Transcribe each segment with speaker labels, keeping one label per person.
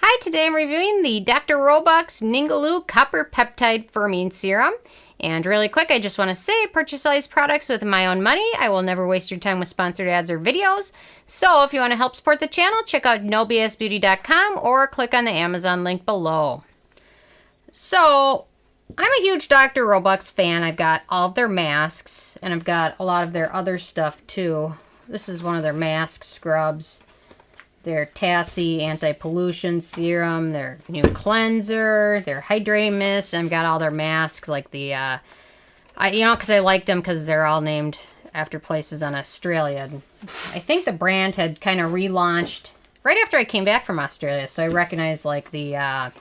Speaker 1: Hi, today I'm reviewing the Dr. Roebucks Ningaloo Copper Peptide Firming Serum. And really quick, I just want to say, purchase all these products with my own money. I will never waste your time with sponsored ads or videos. So if you want to help support the channel, check out nobsbeauty.com or click on the Amazon link below. So I'm a huge Dr. Roebucks fan. I've got all of their masks, and I've got a lot of their other stuff too. This is one of their mask scrubs. Their Tassie anti-pollution serum, their new cleanser, their hydrating mist. I've got all their masks, like the, because I liked them because they're all named after places on Australia. I think the brand had kind of relaunched right after I came back from Australia, so I recognized like the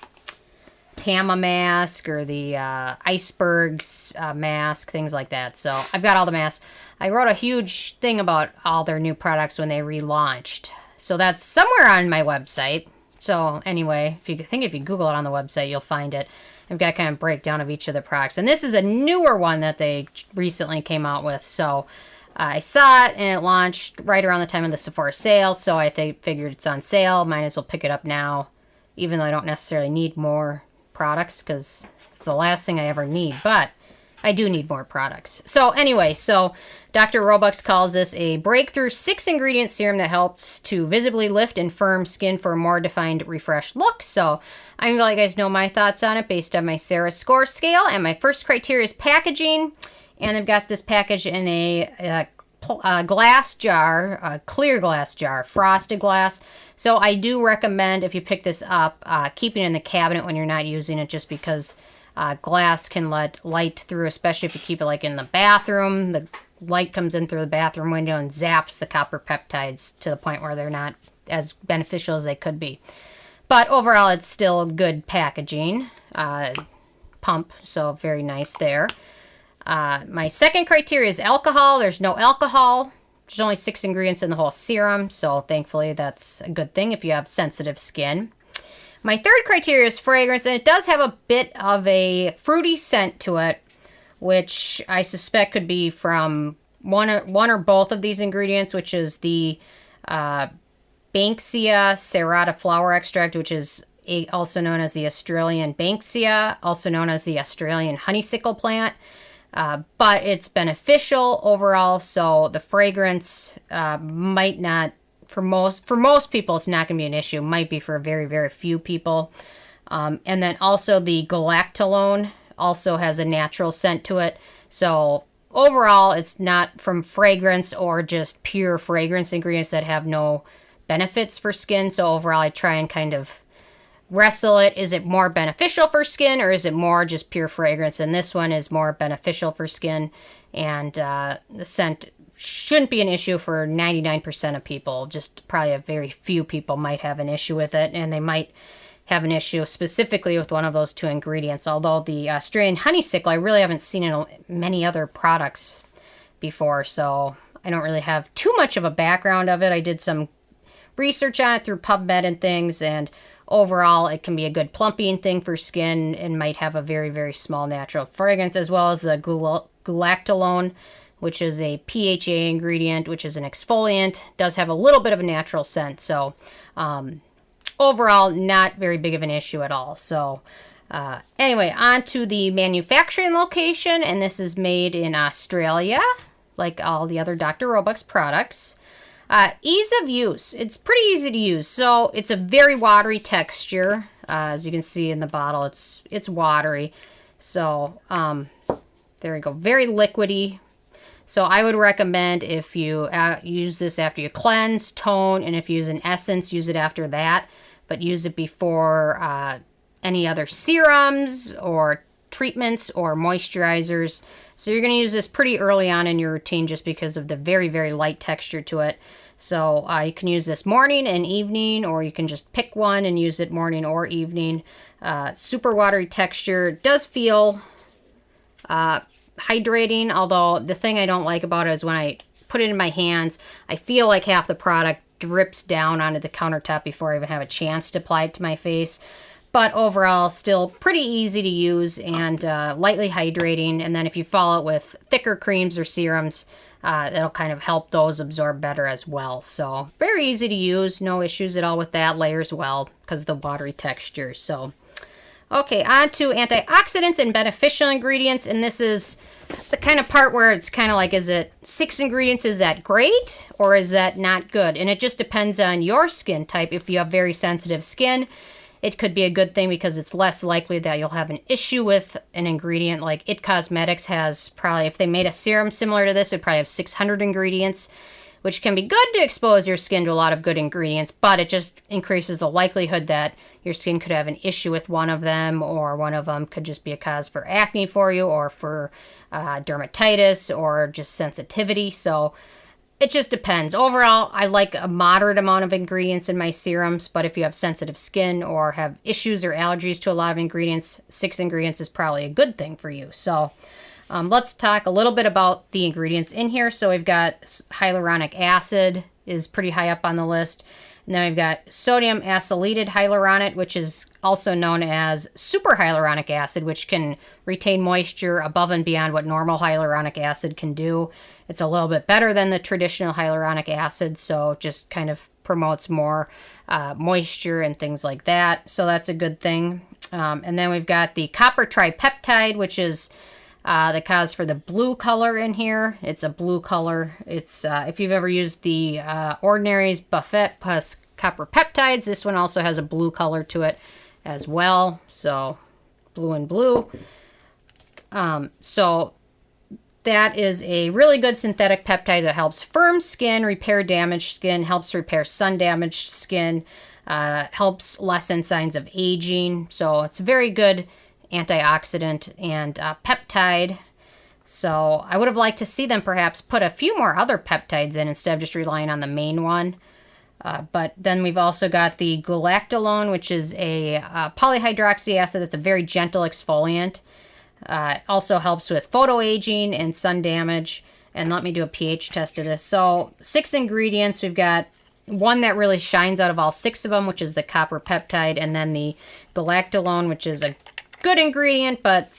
Speaker 1: Tama mask or the icebergs mask, things like that. So I've got all the masks. I wrote a huge thing about all their new products when they relaunched. So that's somewhere on my website. So anyway, if you Google it on the website, you'll find it. I've got kind of a breakdown of each of the products. And this is a newer one that they recently came out with. So I saw it and it launched right around the time of the Sephora sale. So I figured it's on sale. Might as well pick it up now, even though I don't necessarily need more products because it's the last thing I ever need. But I do need more products. So anyway, Dr. Roebucks calls this a breakthrough 6-ingredient serum that helps to visibly lift and firm skin for a more defined, refreshed look. So I'm going to let you guys know my thoughts on it based on my Sarah score scale. And my first criteria is packaging. And I've got this package in a glass jar, a clear glass jar, frosted glass. So I do recommend, if you pick this up, keeping it in the cabinet when you're not using it, just because glass can let light through, especially if you keep it like in the bathroom. The light comes in through the bathroom window and zaps the copper peptides to the point where they're not as beneficial as they could be. But overall, it's still good packaging. Pump, so very nice there. My second criteria is alcohol. There's no alcohol. There's only 6 ingredients in the whole serum, so thankfully that's a good thing if you have sensitive skin. My third criteria is fragrance, and it does have a bit of a fruity scent to it, which I suspect could be from one or both of these ingredients, which is the Banksia Serrata flower extract, which is also known as the Australian Banksia, also known as the Australian honeysuckle plant. But it's beneficial overall, so the fragrance might not, for most people, it's not going to be an issue. Might be for very, very few people. And then also the Glucanolactone also has a natural scent to it. So overall, it's not from fragrance or just pure fragrance ingredients that have no benefits for skin. So overall, I try and kind of wrestle it. Is it more beneficial for skin or is it more just pure fragrance? And this one is more beneficial for skin. And the scent shouldn't be an issue for 99% of people. Just probably a very few people might have an issue with it, and they might have an issue specifically with one of those 2 ingredients. Although the Australian honeysuckle, I really haven't seen in many other products before, so I don't really have too much of a background of it. I did some research on it through PubMed and things, and overall it can be a good plumping thing for skin and might have a very, very small natural fragrance, as well as the Glucanolactone, which is a PHA ingredient, which is an exfoliant, does have a little bit of a natural scent. So overall, not very big of an issue at all. So anyway, on to the manufacturing location, and this is made in Australia, like all the other Dr. Roebucks products. Ease of use. It's pretty easy to use. So it's a very watery texture. As you can see in the bottle, it's watery. So there we go. Very liquidy. So I would recommend if you use this after you cleanse, tone, and if you use an essence, use it after that. But use it before any other serums or treatments or moisturizers. So you're going to use this pretty early on in your routine just because of the very, very light texture to it. So you can use this morning and evening, or you can just pick one and use it morning or evening. Super watery texture. It does feel hydrating, although the thing I don't like about it is when I put it in my hands, I feel like half the product drips down onto the countertop before I even have a chance to apply it to my face. But overall, still pretty easy to use and lightly hydrating. And then if you follow it with thicker creams or serums, that'll kind of help those absorb better as well. So very easy to use, no issues at all with that. Layers well because of the watery texture. So okay, on to antioxidants and beneficial ingredients, and this is the kind of part where it's kind of like, is it 6 ingredients, is that great, or is that not good? And it just depends on your skin type. If you have very sensitive skin, it could be a good thing because it's less likely that you'll have an issue with an ingredient. Like It Cosmetics has probably, if they made a serum similar to this, it would probably have 600 ingredients, which can be good to expose your skin to a lot of good ingredients, but it just increases the likelihood that your skin could have an issue with one of them, or one of them could just be a cause for acne for you, or for dermatitis, or just sensitivity. So it just depends. Overall, I like a moderate amount of ingredients in my serums, but if you have sensitive skin or have issues or allergies to a lot of ingredients, 6 ingredients is probably a good thing for you. So let's talk a little bit about the ingredients in here. So we've got hyaluronic acid is pretty high up on the list. And then we've got sodium acetylated hyaluronate, which is also known as super hyaluronic acid, which can retain moisture above and beyond what normal hyaluronic acid can do. It's a little bit better than the traditional hyaluronic acid, so just kind of promotes more moisture and things like that. So that's a good thing. And then we've got the copper tripeptide, which is the cause for the blue color in here. It's a blue color. It's if you've ever used the Ordinary's Buffet plus copper peptides, this one also has a blue color to it as well. So blue and blue. So that is a really good synthetic peptide that helps firm skin, repair damaged skin, helps repair sun-damaged skin, helps lessen signs of aging. So it's a very good antioxidant and peptide. So I would have liked to see them perhaps put a few more other peptides in instead of just relying on the main one. But then we've also got the Glucanolactone, which is a polyhydroxy acid that's a very gentle exfoliant. Also helps with photoaging and sun damage. And let me do a pH test of this. So 6 ingredients. We've got one that really shines out of all 6 of them, which is the copper peptide, and then the Glucanolactone, which is a good ingredient, but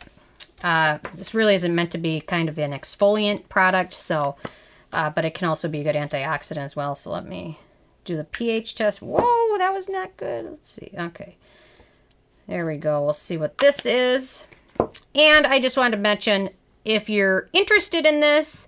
Speaker 1: this really isn't meant to be kind of an exfoliant product. So, but it can also be a good antioxidant as well. So let me do the pH test. Whoa, that was not good. Let's see. Okay, there we go. We'll see what this is. And I just wanted to mention, if you're interested in this,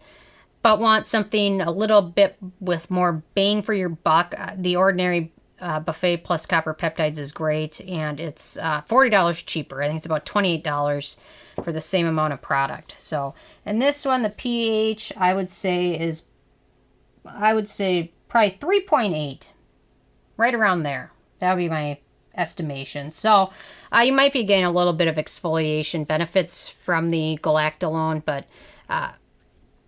Speaker 1: but want something a little bit with more bang for your buck, the Ordinary Buffet plus copper peptides is great, and it's $40 cheaper. I think it's about $28 for the same amount of product. So, and this one, the pH, I would say probably 3.8, right around there. That would be my estimation. So you might be getting a little bit of exfoliation benefits from the Glucanolactone, but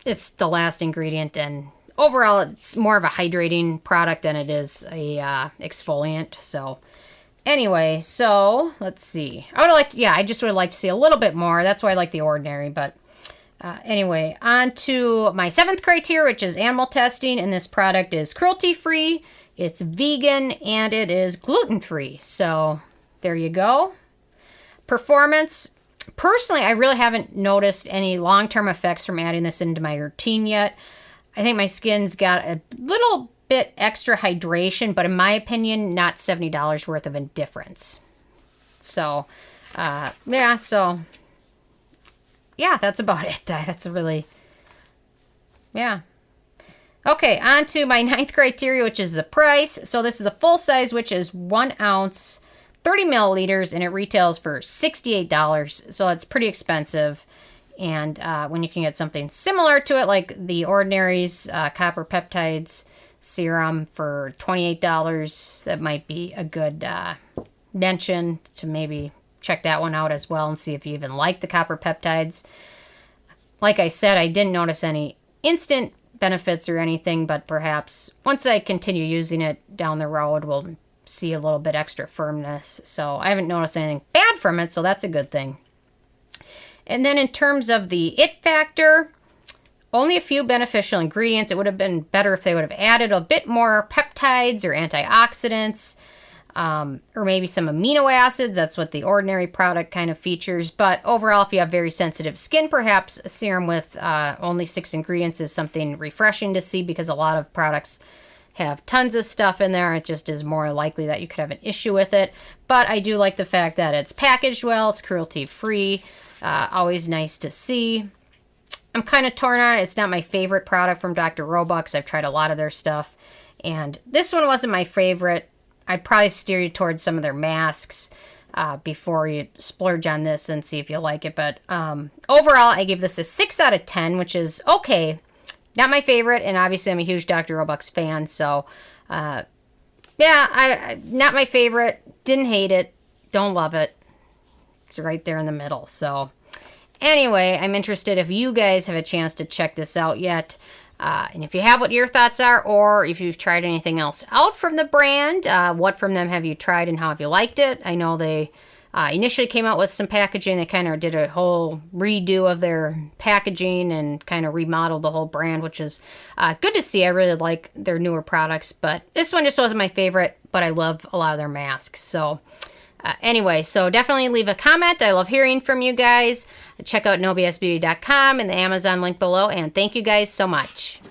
Speaker 1: it's the last ingredient, and overall it's more of a hydrating product than it is a exfoliant. So anyway, so let's see. I just would like to see a little bit more. That's why I like the Ordinary. But anyway, on to my 7th criteria, which is animal testing, and this product is cruelty-free, it's vegan, and it is gluten-free. So there you go. Performance. Personally, I really haven't noticed any long-term effects from adding this into my routine yet. I think my skin's got a little bit extra hydration, but in my opinion, not $70 worth of a difference. So, yeah, that's about it. That's a really, yeah. Okay, on to my 9th criteria, which is the price. So this is the full size, which is 1 ounce, 30 milliliters, and it retails for $68. So it's pretty expensive. And when you can get something similar to it, like the Ordinary's copper peptides serum for $28, that might be a good mention to maybe check that one out as well and see if you even like the copper peptides. Like I said, I didn't notice any instant benefits or anything, but perhaps once I continue using it down the road, we'll see a little bit extra firmness. So I haven't noticed anything bad from it, so that's a good thing. And then in terms of the it factor, only a few beneficial ingredients. It would have been better if they would have added a bit more peptides or antioxidants. or maybe some amino acids. That's what the ordinary product kind of features. But overall, if you have very sensitive skin, perhaps a serum with only 6 ingredients is something refreshing to see, because a lot of products have tons of stuff in there. It just is more likely that you could have an issue with it. But I do like the fact that it's packaged well, it's cruelty-free, always nice to see. I'm kind of torn on it. It's not my favorite product from Dr. Roebucks. I've tried a lot of their stuff, and this one wasn't my favorite. I'd probably steer you towards some of their masks before you splurge on this and see if you like it. But overall, I give this a 6 out of 10, which is okay. Not my favorite, and obviously I'm a huge Dr. Roebucks fan, so yeah, I not my favorite. Didn't hate it. Don't love it. It's right there in the middle. So anyway, I'm interested if you guys have a chance to check this out yet. And if you have, what your thoughts are, or if you've tried anything else out from the brand, what from them have you tried and how have you liked it? I know they initially came out with some packaging. They kind of did a whole redo of their packaging and kind of remodeled the whole brand, which is good to see. I really like their newer products, but this one just wasn't my favorite, but I love a lot of their masks. So anyway, so definitely leave a comment. I love hearing from you guys. Check out nobsbeauty.com and the Amazon link below, and thank you guys so much.